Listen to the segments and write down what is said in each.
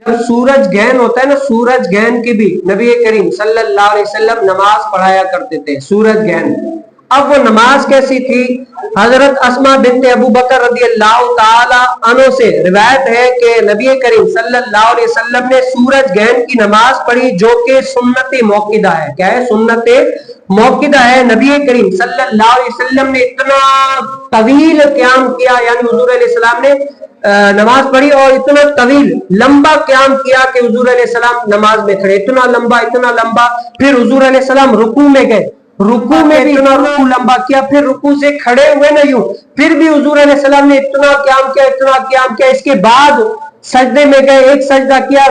جب سورج گہن ہوتا ہے نا، سورج گہن کی بھی نبی کریم صلی اللہ علیہ وسلم نماز پڑھایا کرتے تھے، سورج گہن۔ اب وہ نماز کیسی تھی؟ حضرت اسماء بنت ابو بکر رضی اللہ تعالی عنہ سے روایت ہے کہ نبی کریم صلی اللہ علیہ وسلم نے سورج گہن کی نماز پڑھی، جو کہ سنت موقدہ ہے۔ کیا ہے؟ سنت موقدہ ہے۔ نبی کریم صلی اللہ علیہ وسلم نے اتنا طویل قیام کیا، یعنی حضور علیہ السلام نے نماز پڑھی اور اتنا طویل لمبا قیام کیا کہ حضور علیہ السلام نماز میں کھڑے، اتنا لمبا۔ پھر حضور علیہ السلام رکوع میں گئے، رکوع میں بھی اتنا رکوع لمبا کیا، پھر رکوع سے کھڑے ہوئے نا یوں، پھر بھی حضور علیہ السلام نے اتنا قیام کیا۔ اس کے بعد سجدے میں گئے، ایک سجدہ کیا،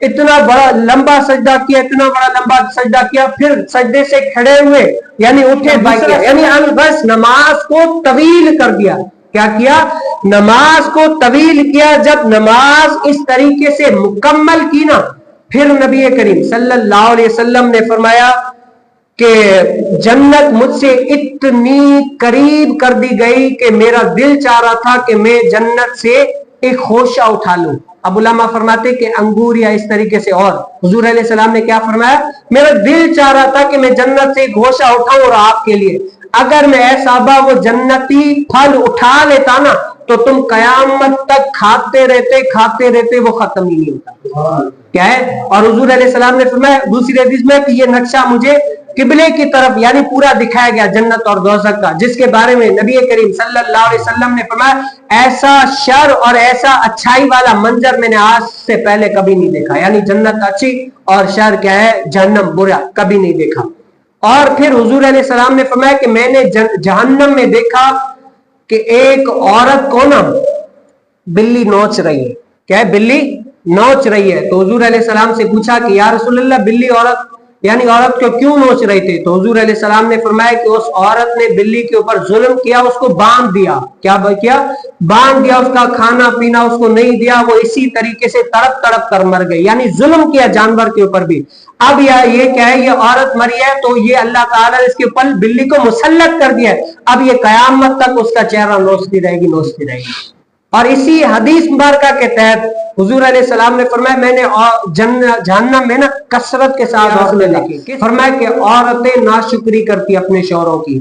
اتنا بڑا لمبا سجدہ کیا، اتنا بڑا لمبا سجدہ کیا، پھر سجدے سے کھڑے ہوئے، یعنی اٹھے بیٹھے، یعنی بس نماز کو طویل کر دیا۔ کیا کیا؟ نماز کو طویل کیا۔ جب نماز اس طریقے سے مکمل کی نا، پھر نبی کریم صلی اللہ علیہ وسلم نے فرمایا کہ جنت مجھ سے اتنی قریب کر دی گئی کہ میرا دل چاہ رہا تھا کہ میں جنت سے ایک خوشہ اٹھا لوں۔ اب علماء فرماتے کہ انگور یا اس طریقے سے، اور حضور علیہ السلام نے کیا فرمایا؟ میرا دل چاہ رہا تھا کہ میں جنت سے ایک خوشہ اٹھاؤں، اور آپ کے لیے اگر میں اے صحابہ وہ جنتی پھل اٹھا لیتا نا تو تم قیامت تک کھاتے رہتے وہ ختم ہی نہیں ہوتا۔ کیا ہے؟ اور حضور علیہ السلام نے فرمایا دوسری حدیث میں کہ یہ نقشہ مجھے قبلے کی طرف یعنی پورا دکھایا گیا جنت اور دوزخ کا، جس کے بارے میں نبی کریم صلی اللہ علیہ وسلم نے فرمایا ایسا شر اور ایسا اچھائی والا منظر میں نے آج سے پہلے کبھی نہیں دیکھا، یعنی جنت اچھی اور شر کیا ہے؟ جہنم برا، کبھی نہیں دیکھا۔ اور پھر حضور علیہ السلام نے فرمایا کہ میں نے جہنم میں دیکھا کہ ایک عورت کو نا بلی نوچ رہی ہے۔ کیا ہے؟ بلی نوچ رہی ہے۔ تو حضور علیہ السلام سے پوچھا کہ یا رسول اللہ بلی عورت کو کیوں نوچ رہی تھی؟ تو حضور علیہ السلام نے فرمایا کہ اس عورت نے بلی کے اوپر ظلم کیا، اس کو باندھ دیا۔ کیا کیا؟ باندھ دیا، اس کا کھانا پینا اس کو نہیں دیا، وہ اسی طریقے سے تڑپ کر مر گئی، یعنی ظلم کیا جانور کے اوپر بھی۔ اب یہ کیا ہے؟ یہ عورت مری ہے تو یہ اللہ تعالیٰ نے اس کے اوپر بلی کو مسلط کر دیا ہے، اب یہ قیامت تک اس کا چہرہ نوچتی رہے گی۔ اور اسی حدیث مبارکہ کے تحت حضور علیہ السلام نے فرمایا میں نے جہنم میں نا کثرت کے ساتھ عورتیں دیکھی، فرمایا کہ عورتیں ناشکری کرتی اپنے شوہروں کی۔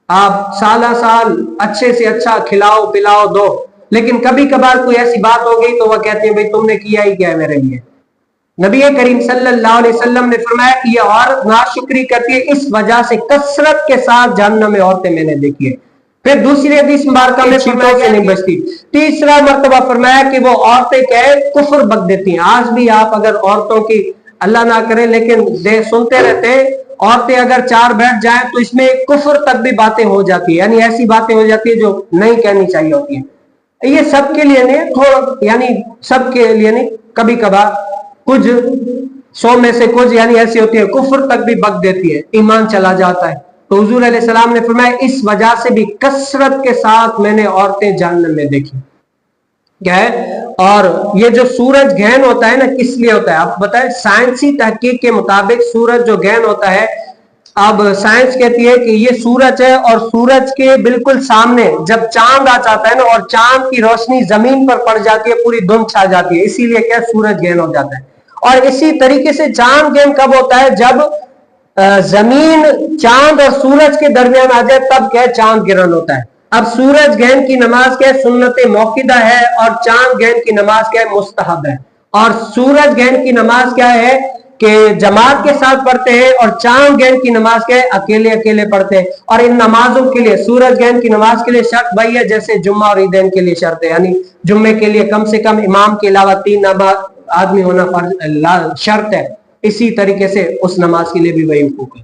آپ سالہ سال اچھے سے اچھا کھلاؤ پلاؤ دو، لیکن کبھی کبھار کوئی ایسی بات ہو گئی تو وہ کہتے ہیں بھئی تم نے کیا ہی کیا ہے میرے لیے۔ نبی کریم صلی اللہ علیہ وسلم نے فرمایا کہ یہ عورت ناشکری کرتی ہے، اس وجہ سے کثرت کے ساتھ جہنم میں عورتیں میں نے دیکھی ہے۔ پھر دوسری حدیث مبارکہ میں فرمایا کہ نہیں بچتی۔ تیسرا مرتبہ فرمایا کہ وہ عورتیں کیا ہے؟ کفر بک دیتی ہیں۔ آج بھی آپ اگر عورتوں کی اللہ نہ کرے لیکن سنتے رہتے ہیں، عورتیں اگر چار بیٹھ جائیں تو اس میں کفر تک بھی باتیں ہو جاتی ہیں، یعنی ایسی باتیں ہو جاتی ہیں جو نہیں کہنی چاہیے ہوتی ہیں۔ یہ سب کے لیے نہیں، تھوڑا یعنی سب کے لیے نہیں، کبھی کبھار کچھ 100 میں سے کچھ یعنی ایسی ہوتی ہے کفر تک بھی بک دیتی ہے، ایمان چلا جاتا ہے۔ تو حضور علیہ السلام نے فرمایا اس وجہ سے بھی کثرت کے ساتھ میں نے عورتیں جہنم میں دیکھی۔ کیا ہے؟ اور یہ جو سورج گہن ہوتا ہے نا کس لیے ہوتا ہے آپ بتائیں؟ سائنسی تحقیق کے مطابق سورج جو گہن ہوتا ہے، اب سائنس کہتی ہے کہ یہ سورج ہے اور سورج کے بالکل سامنے جب چاند آ جاتا ہے نا اور چاند کی روشنی زمین پر پڑ جاتی ہے پوری دھند چھا جاتی ہے، اسی لیے کیا سورج گہن ہو جاتا ہے۔ اور اسی طریقے سے چاند گہن کب ہوتا ہے؟ جب زمین چاند اور سورج کے درمیان آ جائے تب کیا ہے؟ چاند گرہن ہوتا ہے۔ اب سورج گہن کی نماز کیا ہے؟ سنت موقدہ ہے، اور چاند گہن کی نماز کیا ہے؟ مستحب ہے۔ اور سورج گہن کی نماز کیا ہے کہ جماعت کے ساتھ پڑھتے ہیں، اور چاند گہن کی نماز کیا ہے؟ اکیلے پڑھتے ہیں۔ اور ان نمازوں کے لیے سورج گہن کی نماز کے لیے شرط وہی ہے جیسے جمعہ اور عیدین کے لیے شرط ہے، یعنی جمعے کے لیے کم سے کم امام کے علاوہ 3 نماز آدمی ہونا شرط ہے، اسی طریقے سے اس نماز کے لیے بھی وہی حقوق ہے۔